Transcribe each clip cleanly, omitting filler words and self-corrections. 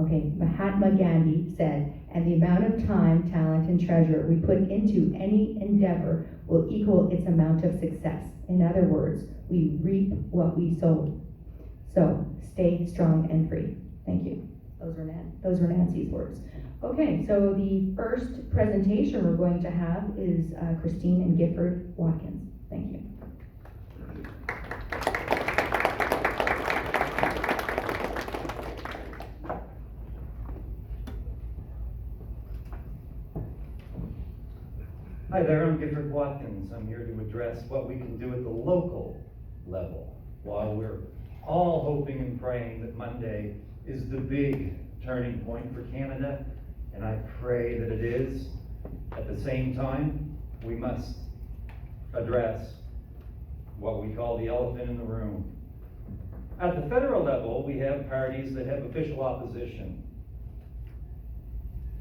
Okay, Mahatma Gandhi said, and the amount of time, talent, and treasure we put into any endeavor will equal its amount of success. In other words, we reap what we sow. So, stay strong and free. Thank you. Those were Nancy's words. Okay, so the first presentation we're going to have is Christine and Gifford Watkins. Thank you. Hi there, I'm Gifford Watkins. I'm here to address what we can do at the local level while we're all hoping and praying that Monday is the big turning point for Canada, and I pray that it is. At the same time, we must address what we call the elephant in the room. At the federal level, we have parties that have official opposition.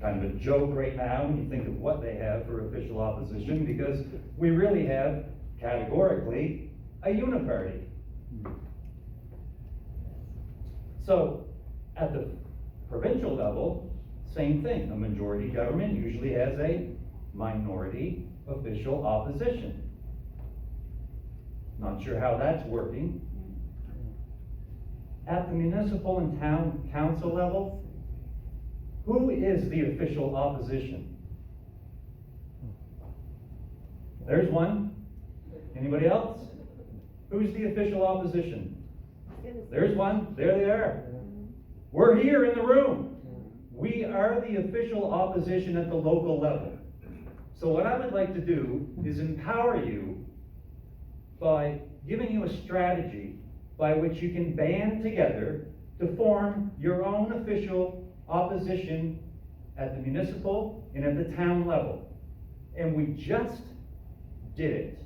Kind of a joke right now when you think of what they have for official opposition, because we really have, categorically, a uniparty. So, at the provincial level, same thing. A majority government usually has a minority official opposition. Not sure how that's working. At the municipal and town council level, who is the official opposition? There's one. Anybody else? Who's the official opposition? There's one. There they are. We're here in the room. We are the official opposition at the local level. So what I would like to do is empower you by giving you a strategy by which you can band together to form your own official opposition at the municipal and at the town level. And we just did it.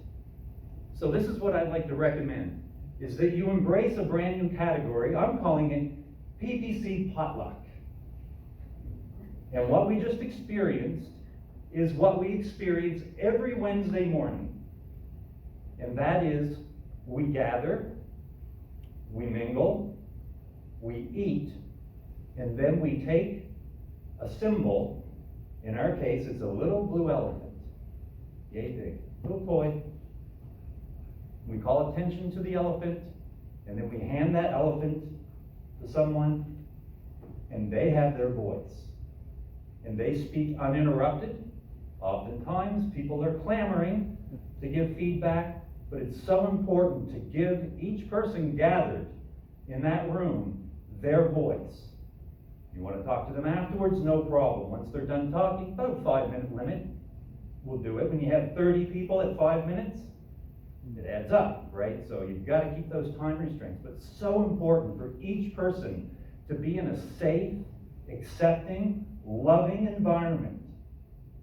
So this is what I'd like to recommend, is that you embrace a brand new category. I'm calling it PPC Potluck. And what we just experienced is what we experience every Wednesday morning. And that is, we gather, we mingle, we eat, and then we take a symbol. In our case, it's a little blue elephant. Yay big. Little toy. We call attention to the elephant, and then we hand that elephant to someone, and they have their voice. And they speak uninterrupted. Oftentimes, people are clamoring to give feedback, but it's so important to give each person gathered in that room their voice. You want to talk to them afterwards? No problem. Once they're done talking, about a 5-minute limit, we'll do it. When you have 30 people at 5 minutes, it adds up, right? So you've got to keep those time restraints. But it's so important for each person to be in a safe, accepting, loving environment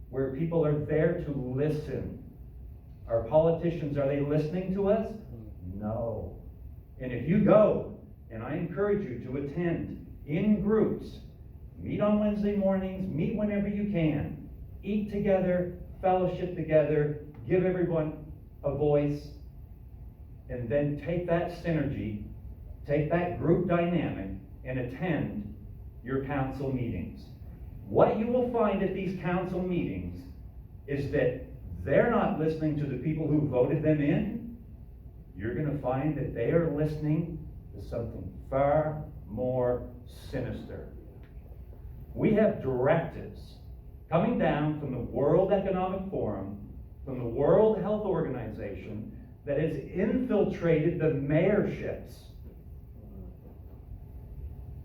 where people are there to listen. Our politicians, are they listening to us? No. And if you go, and I encourage you to attend in groups, meet on Wednesday mornings, meet whenever you can, eat together, fellowship together, give everyone a voice, and then take that synergy, take that group dynamic, and attend your council meetings. What you will find at these council meetings is that they're not listening to the people who voted them in. You're going to find that they are listening to something far more sinister. We have directives coming down from the World Economic Forum, from the World Health Organization, that has infiltrated the mayorships.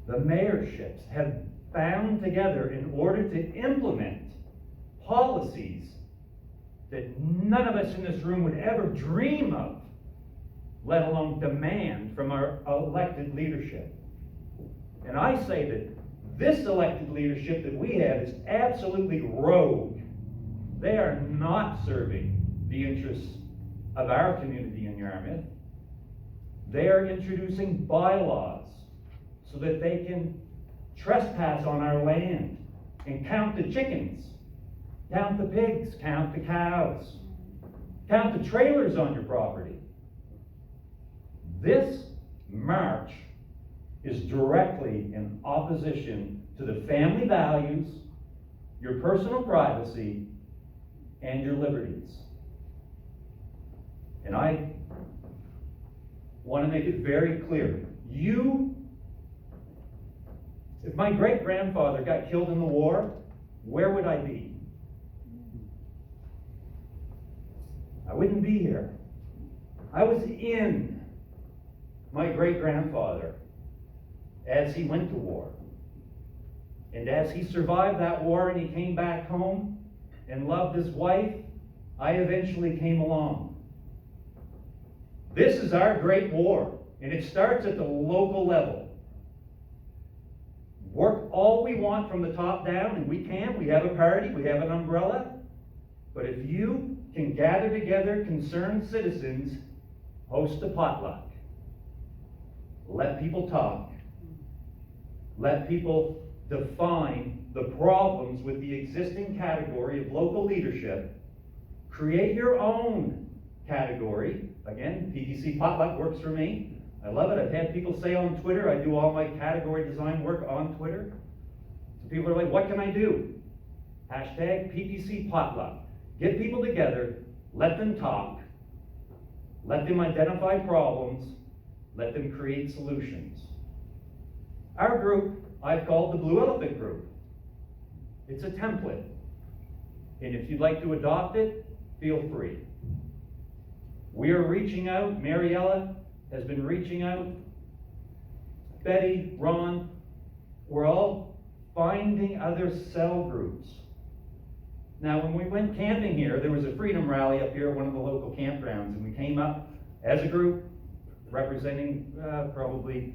The mayorships have bound together in order to implement policies that none of us in this room would ever dream of, let alone demand from our elected leadership. And I say that this elected leadership that we have is absolutely rogue. They are not serving the interests of our community in Yarmouth. They are introducing bylaws so that they can trespass on our land and count the chickens, count the pigs, count the cows, count the trailers on your property. This march is directly in opposition to the family values, your personal privacy, and your liberties. And I want to make it very clear. If my great-grandfather got killed in the war, where would I be? I wouldn't be here. I was in my great-grandfather as he went to war. And as he survived that war and he came back home and loved his wife, I eventually came along. This is our great war, and it starts at the local level. Work all we want from the top down, and we can. We have a party, we have an umbrella. But if you can gather together concerned citizens, host a potluck. Let people talk. Let people define the problems with the existing category of local leadership. Create your own category. Again, PTC potluck works for me. I love it. I've had people say on Twitter, I do all my category design work on Twitter. So people are like, what can I do? Hashtag PTC potluck. Get people together, let them talk, let them identify problems, let them create solutions. Our group, I've called the Blue Elephant Group. It's a template. And if you'd like to adopt it, feel free. We are reaching out. Mariella has been reaching out. Betty, Ron, we're all finding other cell groups. Now, when we went camping here, there was a freedom rally up here at one of the local campgrounds, and we came up as a group representing probably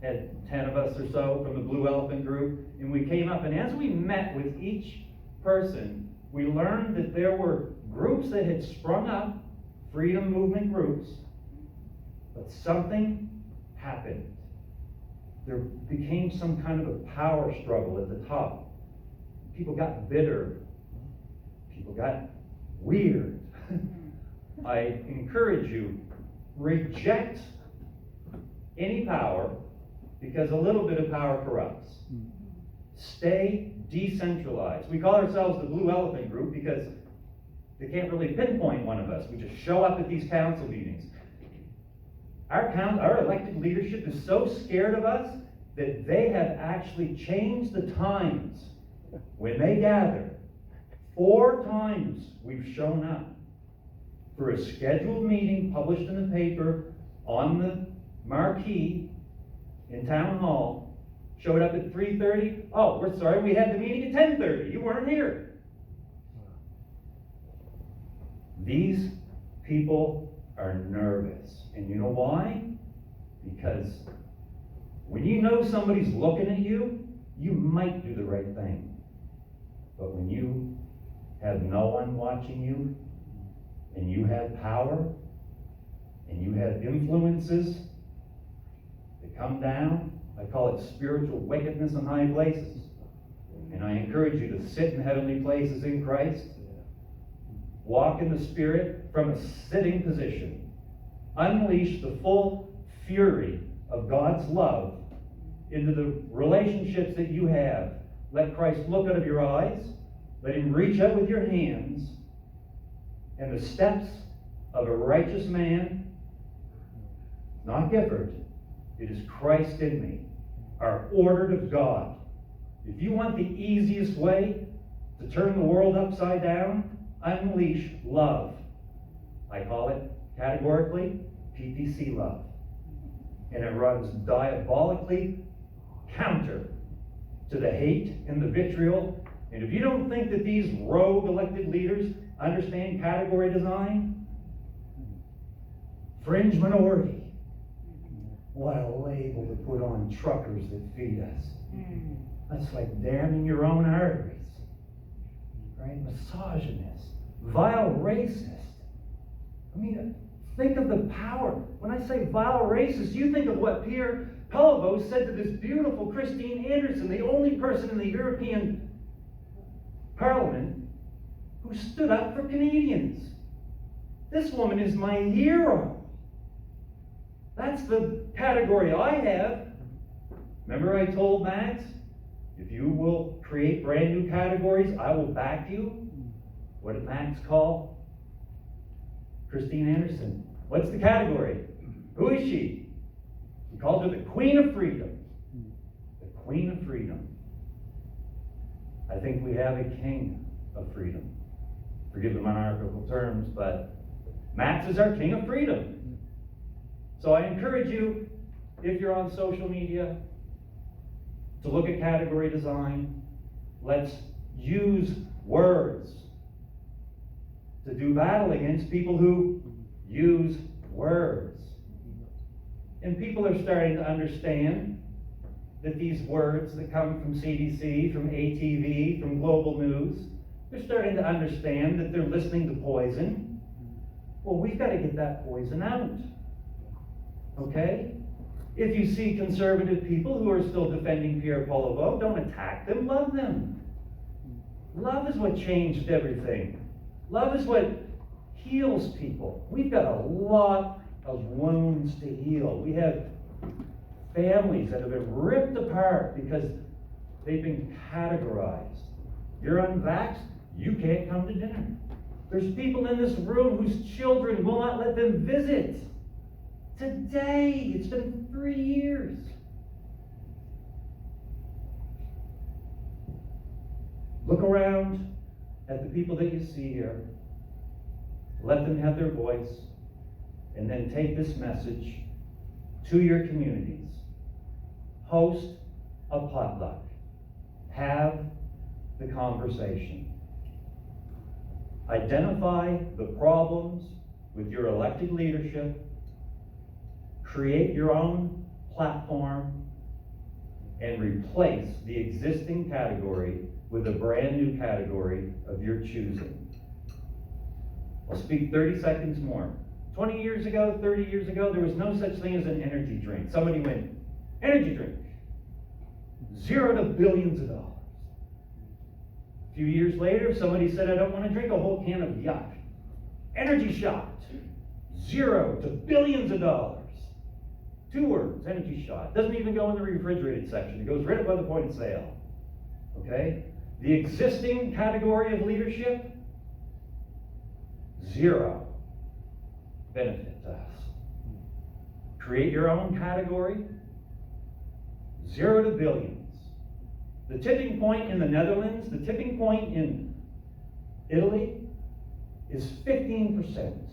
had 10 of us or so from the Blue Elephant Group, and we came up, and as we met with each person, we learned that there were groups that had sprung up, freedom movement groups, but something happened. There became some kind of a power struggle at the top. People got bitter. People got weird. I encourage you, reject any power, because a little bit of power corrupts. Stay decentralized. We call ourselves the Blue Elephant Group because they can't really pinpoint one of us. We just show up at these council meetings. Our elected leadership is so scared of us that they have actually changed the times when they gather. 4 times we've shown up for a scheduled meeting published in the paper on the marquee in Town Hall. Showed up at 3:30. Oh, we're sorry, we had the meeting at 10:30. You weren't here. These people are nervous. And you know why? Because when you know somebody's looking at you, you might do the right thing. But when you have no one watching you, and you have power, and you have influences that come down, I call it spiritual wickedness in high places. And I encourage you to sit in heavenly places in Christ. Walk in the Spirit from a sitting position. Unleash the full fury of God's love into the relationships that you have. Let Christ look out of your eyes. Let him reach out with your hands. And the steps of a righteous man, not Gifford, it is Christ in me, are ordered of God. If you want the easiest way to turn the world upside down, unleash love. I call it categorically PPC love. And it runs diabolically counter to the hate and the vitriol. And if you don't think that these rogue elected leaders understand category design, fringe minority, what a label to put on truckers that feed us. That's like damning your own arteries. Right? Misogynist, vile racist. I mean, think of the power. When I say vile racist, you think of what Pierre Pellevo said to this beautiful Christine Anderson, the only person in the European Parliament who stood up for Canadians. This woman is my hero. That's the category I have. Remember I told Max, if you will create brand new categories, I will back you? What did Max call Christine Anderson? What's the category? Who is she? He called her the Queen of Freedom. The Queen of Freedom. I think we have a king of freedom. Forgive the monarchical terms, but Max is our king of freedom. So I encourage you, if you're on social media, to look at category design. Let's use words to do battle against people who use words. And people are starting to understand that these words that come from CDC, from ATV, from global news, they're starting to understand that they're listening to poison. Well, we've got to get that poison out. Okay? If you see conservative people who are still defending Pierre Poilievreau, don't attack them, love them. Love is what changed everything. Love is what heals people. We've got a lot of wounds to heal. We have families that have been ripped apart because they've been categorized. You're unvaxxed, you can't come to dinner. There's people in this room whose children will not let them visit. Today, it's been 3 years. Look around at the people that you see here. Let them have their voice, and then take this message to your communities. Host a potluck. Have the conversation. Identify the problems with your elected leadership. Create your own platform and replace the existing category with a brand new category of your choosing. I'll speak 30 seconds more. 20 years ago, 30 years ago, there was no such thing as an energy drink. Somebody went, energy drink, $0 to billions of dollars. A few years later, somebody said, I don't want to drink a whole can of yuck. Energy shot, $0 to billions of dollars. 2 words, energy shot. Doesn't even go in the refrigerated section. It goes right above the point of sale. Okay? The existing category of leadership, 0 benefit to us. Create your own category, 0 to billions. The tipping point in the Netherlands, the tipping point in Italy is 15%.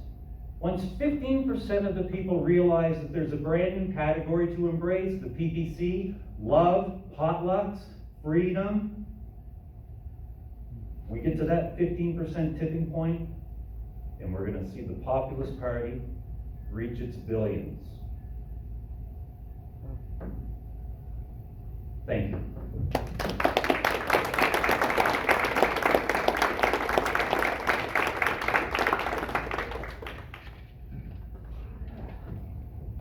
Once 15% of the people realize that there's a brand new category to embrace, the PPC, love, potlucks, freedom, we get to that 15% tipping point, and we're going to see the Populist Party reach its billions. Thank you.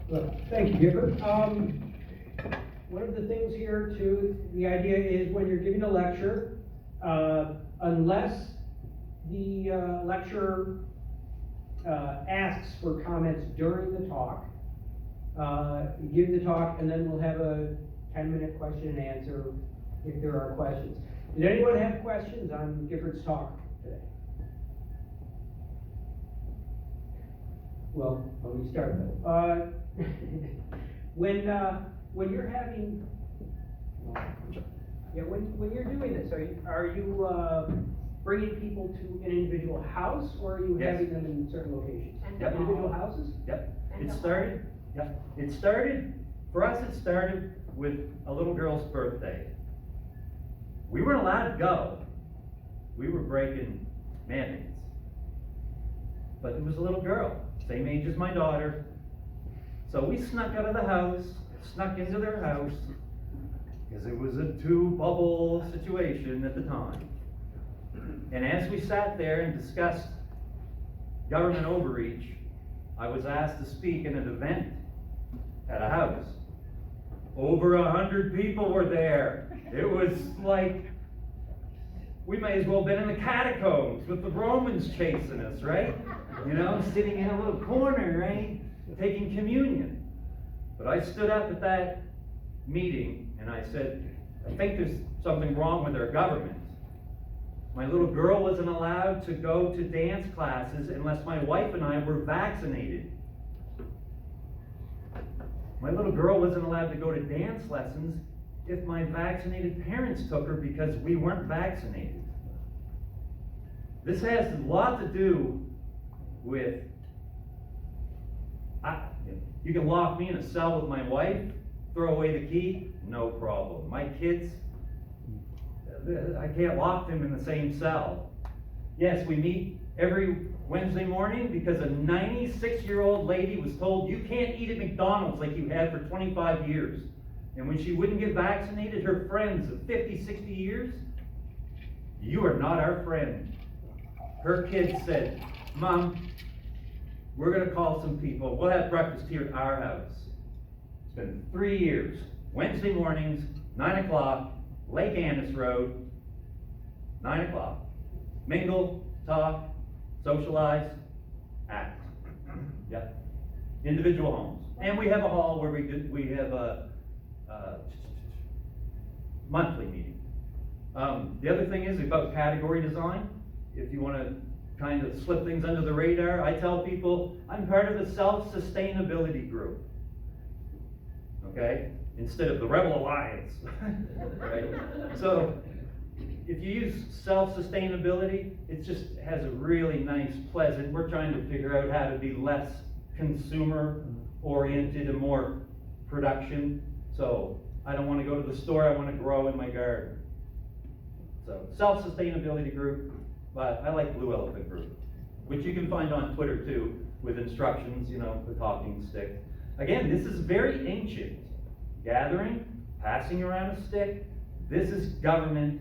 Well, thank you, Gifford. One of the things here too, the idea is when you're giving a lecture, unless the lecturer asks for comments during the talk, give the talk, and then we'll have a 10-minute question and answer if there are questions. Did anyone have questions on Gifford's talk today? Well, let me start though. When you're having, when you're doing this, are you bringing people to an individual house, or are you Yes. having them in certain locations? Yep. Individual houses? Yep. It started, for us it started with a little girl's birthday. We weren't allowed to go. We were breaking mandates. But it was a little girl, same age as my daughter. So we snuck out of the house, snuck into their house, because it was a 2-bubble situation at the time. And as we sat there and discussed government overreach, I was asked to speak in an event at a house. Over 100 people were there. It was like, we may as well have been in the catacombs with the Romans chasing us, right? You know, sitting in a little corner, right? Taking communion. But I stood up at that meeting and And I said, I think there's something wrong with our government. My little girl wasn't allowed to go to dance classes unless my wife and I were vaccinated. My little girl wasn't allowed to go to dance lessons if my vaccinated parents took her because we weren't vaccinated. This has a lot to do with, you can lock me in a cell with my wife, throw away the key, no problem. My kids, I can't lock them in the same cell. Yes, we meet every Wednesday morning because a 96-year-old lady was told, you can't eat at McDonald's like you had for 25 years. And when she wouldn't get vaccinated, her friends of 50, 60 years, you are not our friend. Her kids said, Mom, we're going to call some people. We'll have breakfast here at our house. It's been 3 years. Wednesday mornings, 9 o'clock, Lake Annis Road, 9 o'clock. Mingle, talk, socialize, act. Yep. Individual homes. And we have a hall where we have a monthly meeting. The other thing is about category design. If you want to kind of slip things under the radar, I tell people I'm part of the self-sustainability group. Okay? Instead of the Rebel Alliance. Right? So, if you use self-sustainability, it just has a really nice, pleasant, we're trying to figure out how to be less consumer-oriented and more production. So, I don't want to go to the store, I want to grow in my garden. So, self-sustainability group, but I like Blue Elephant Group, which you can find on Twitter too, with instructions, you know, the talking stick. Again, this is very ancient. Gathering, passing around a stick, this is government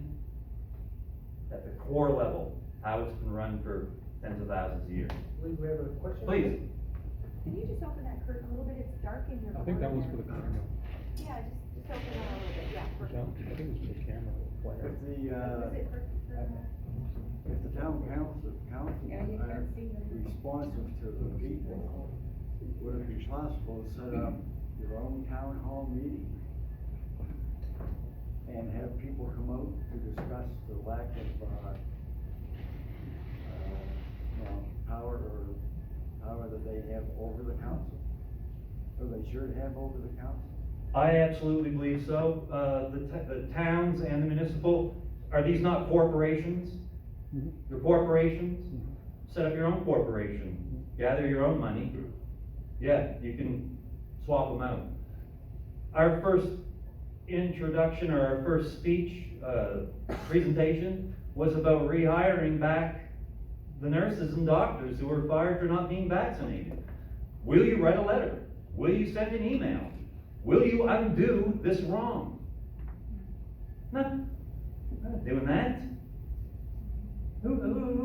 at the core level, how it's been run for tens of thousands of years. We have a question? Please. Can you just open that curtain a little bit? It's dark in your. I think that was for the camera. Yeah, just open it a little bit, yeah. I think it was for the camera. Was it for? If the town council Yeah, you are can't see them. responsive to the people, would it be possible to set up your own town hall meeting and have people come out to discuss the lack of, power that they have over the council, or they should have over the council? I absolutely believe so. The towns and the municipal, are these not corporations? Mhm. They're corporations. Set up your own corporation. Gather your own money. Yeah, you can swap them out. Our first introduction, or our first speech, presentation, was about rehiring back the nurses and doctors who were fired for not being vaccinated. Will you write a letter? Will you send an email? Will you undo this wrong? Not doing that. Who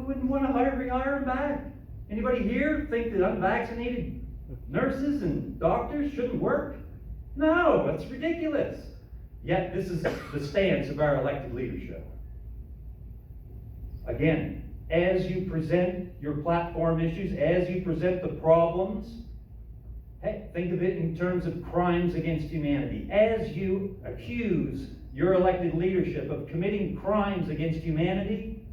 wouldn't want to rehire them back? Anybody here think that unvaccinated nurses and doctors shouldn't work? No, that's ridiculous. Yet this is the stance of our elected leadership. Again, as you present your platform issues, as you present the problems, hey, think of it in terms of crimes against humanity. As you accuse your elected leadership of committing crimes against humanity,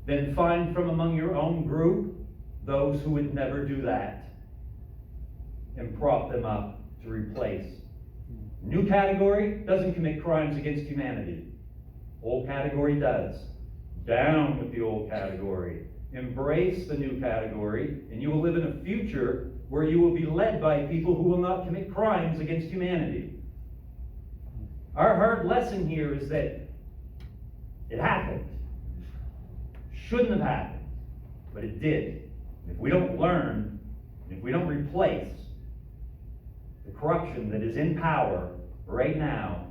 then find from among your own group those who would never do that and prop them up to replace. New category doesn't commit crimes against humanity. Old category does. Down with the old category. Embrace the new category, and you will live in a future where you will be led by people who will not commit crimes against humanity. Our hard lesson here is that it happened. Shouldn't have happened, but it did. If we don't learn, if we don't replace the corruption that is in power right now,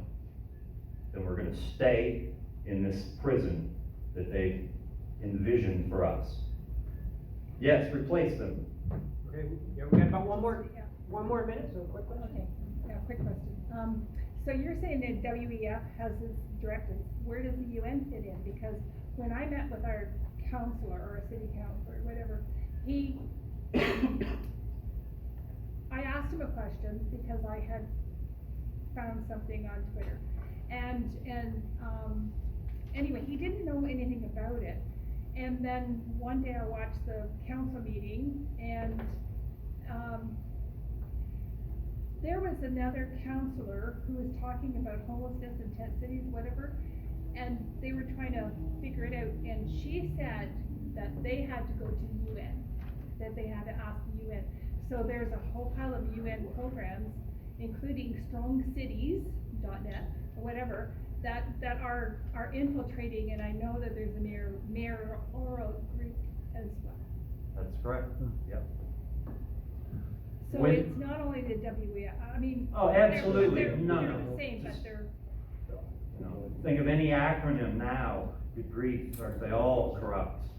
then we're going to stay in this prison that they envisioned for us. Yes, replace them. Okay, yeah, we got about one more minute, so quick question. Okay, yeah, quick question. So you're saying that WEF has this directives, where does the UN fit in? Because when I met with our counselor, or a city councilor, whatever, I asked him a question because I had found something on Twitter. Anyway, he didn't know anything about it. And then one day I watched the council meeting, and, there was another counselor who was talking about homelessness in tent cities, whatever, and they were trying to figure it out, and she said that they had to go to UN, that they had to ask the UN. So there's a whole pile of UN programs, including strongcities.net, or whatever, that are infiltrating, and I know that there's a mayoral group as well. That's correct, yep. So When- it's not only the WEF, I mean. Oh, absolutely. They're No, they're no. the same, but Just- they're, You know, think of any acronym now, good grief, aren't they all corrupt?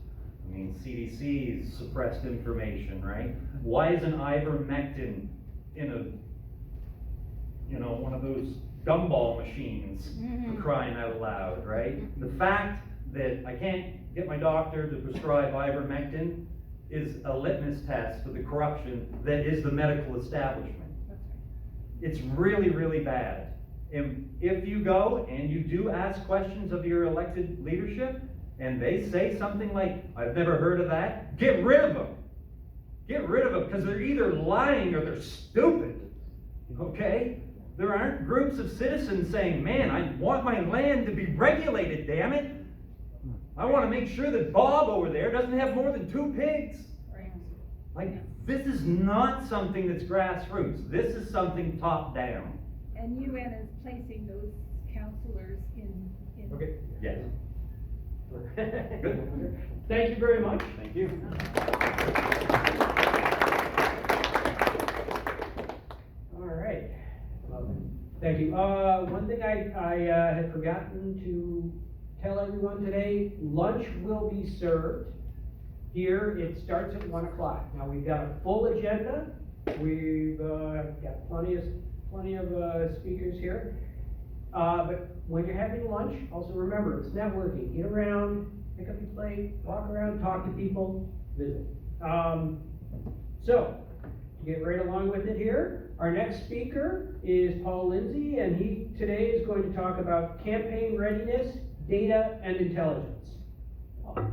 I mean, CDC's suppressed information, right? Why isn't ivermectin in one of those gumball machines for crying out loud, right? The fact that I can't get my doctor to prescribe ivermectin is a litmus test for the corruption that is the medical establishment. that's right. It's really, really bad. And if you go and you do ask questions of your elected leadership, and they say something like, I've never heard of that, get rid of them. Get rid of them, because they're either lying or they're stupid, okay? There aren't groups of citizens saying, man, I want my land to be regulated, damn it. I want to make sure that Bob over there doesn't have more than 2 pigs. Right. Like, this is not something that's grassroots. This is something top down. And UN is placing those counselors in. Okay. Yes. Good. Thank you very much. Thank you. All right. Thank you. One thing I had forgotten to tell everyone today, lunch will be served here. It starts at 1 o'clock. Now, we've got a full agenda. We've got plenty of speakers here. But when you're having lunch, also remember, it's networking. Get around, pick up your plate, walk around, talk to people, visit. So, to get right along with it here, our next speaker is Paul Lindsay, and he today is going to talk about campaign readiness, data, and intelligence. Paul.